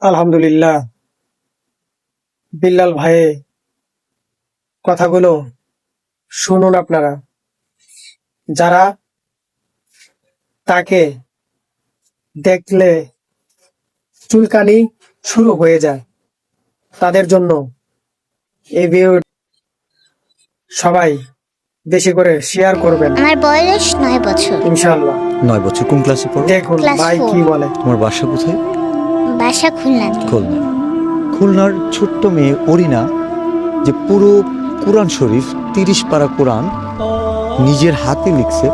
আলহামদুলিল্লাহ। বিল্লাল ভাই কথাগুলো শুনুন আপনারা, যারা তাকে দেখলে চুলকানি শুরু হয়ে যায় তাদের জন্য এই ভিডিও সবাই বেশি করে শেয়ার করবেন আমার বয়স 9 বছর। ইনশাআল্লাহ। 9 বছর কোন ক্লাসে পড়ো? দেখুন Class ভাই 4 কি বলে। তোমার বাসা কোথায়? বাসা খুলনাতে। খুলনা। খুলনার ছোট্ট মেয়ে অরিনা যে পুরো কোরআন শরীফ 30 পারা কোরআন নিজের হাতে লিখছে,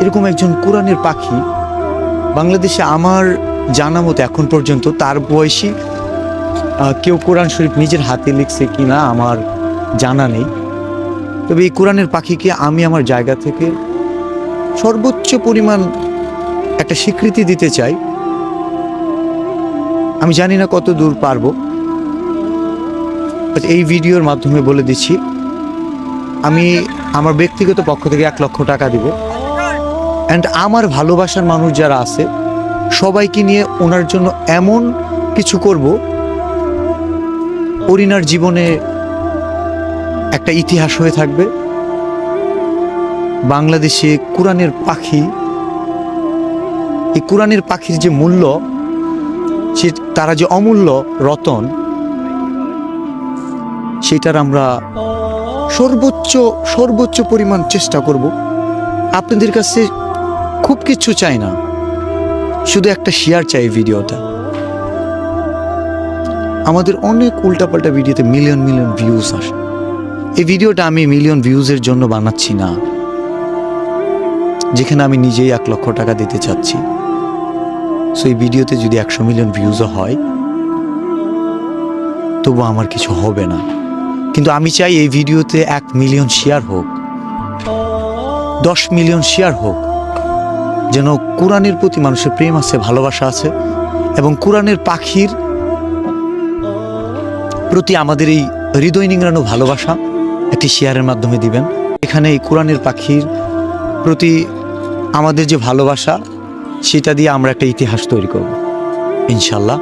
এরকম একজন কোরআনের পাখি বাংলাদেশে আমার জানা মতো এখন পর্যন্ত তার বয়সী কেউ কোরআন শরীফ নিজের হাতে লিখছে কিনা আমার জানা নেই। তবে এই কোরআনের পাখিকে আমি আমার জায়গা থেকে সর্বোচ্চ পরিমাণ একটা স্বীকৃতি দিতে চাই। আমি জানি না কত দূর পারবো, এই ভিডিওর মাধ্যমে বলে দিচ্ছি আমি আমার ব্যক্তিগত পক্ষ থেকে 1 লক্ষ টাকা দিব। অ্যান্ড আমার ভালোবাসার মানুষ যারা আছে সবাইকে নিয়ে ওনার জন্য এমন কিছু করব, অরিনার জীবনে একটা ইতিহাস হয়ে থাকবে। বাংলাদেশে কোরআনের পাখি, এই কোরআনের পাখির যে মূল্য, সে তারা যে অমূল্য রতন, সেটার আমরা সর্বোচ্চ পরিমাণ চেষ্টা করব। আপনাদের কাছে খুব কিছু চাই না, শুধু একটা শেয়ার চাই ভিডিওটা। আমাদের অনেক উল্টাপাল্টা ভিডিওতে মিলিয়ন ভিউজ আসে। এই ভিডিওটা আমি মিলিয়ন ভিউজের জন্য বানাচ্ছি না, যেখানে আমি নিজেই 1 লক্ষ টাকা দিতে চাচ্ছি। সো এই ভিডিওতে যদি 100 মিলিয়ন ভিউজও হয় তবু আমার কিছু হবে না, কিন্তু আমি চাই এই ভিডিওতে 1 মিলিয়ন শেয়ার হোক, 10 মিলিয়ন শেয়ার হোক, যেন কোরআনের প্রতি মানুষের প্রেম আছে, ভালোবাসা আছে, এবং কোরআনের পাখির প্রতি আমাদের এই হৃদয় নিংড়ানো ভালোবাসা একটি শেয়ারের মাধ্যমে দিবেন। এখানে এই কোরআনের পাখির প্রতি আমাদের যে ভালোবাসা, সেটা দিয়ে আমরা একটা ইতিহাস তৈরি করব ইনশাল্লাহ।